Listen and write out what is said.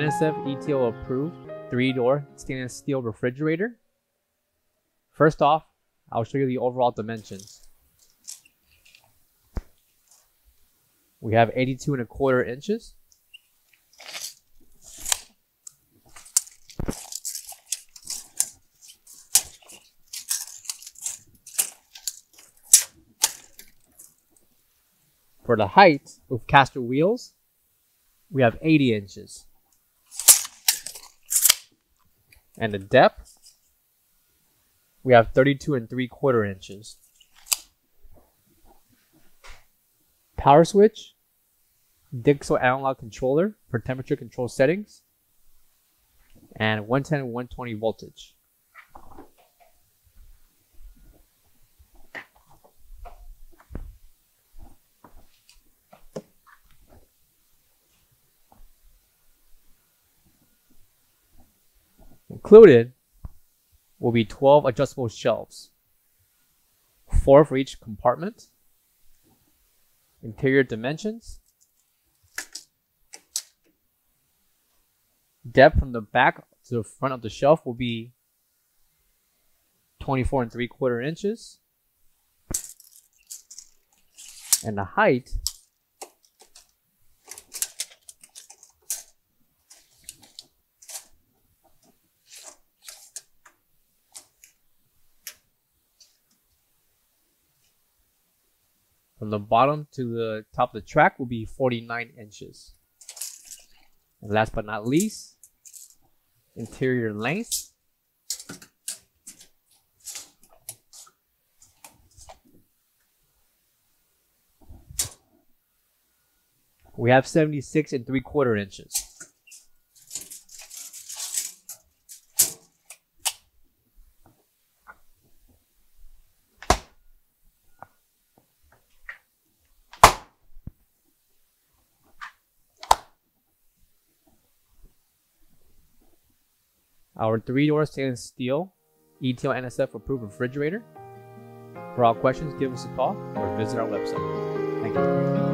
NSF ETO approved 3-door stainless steel refrigerator. First off, I'll show you the overall dimensions. We have 82¼ inches. For the height with caster wheels, we have 80 inches. And the depth, we have 32¾ inches. Power switch, Dixel analog controller for temperature control settings, and 110/120 voltage. Included will be 12 adjustable shelves, 4 for each compartment. Interior dimensions. Depth from the back to the front of the shelf will be 24¾ inches. And the height from the bottom to the top of the track will be 49 inches. And last but not least, interior length. We have 76¾ inches. Our 3-door stainless steel ETO NSF approved refrigerator. For all questions, give us a call or visit our website. Thank you.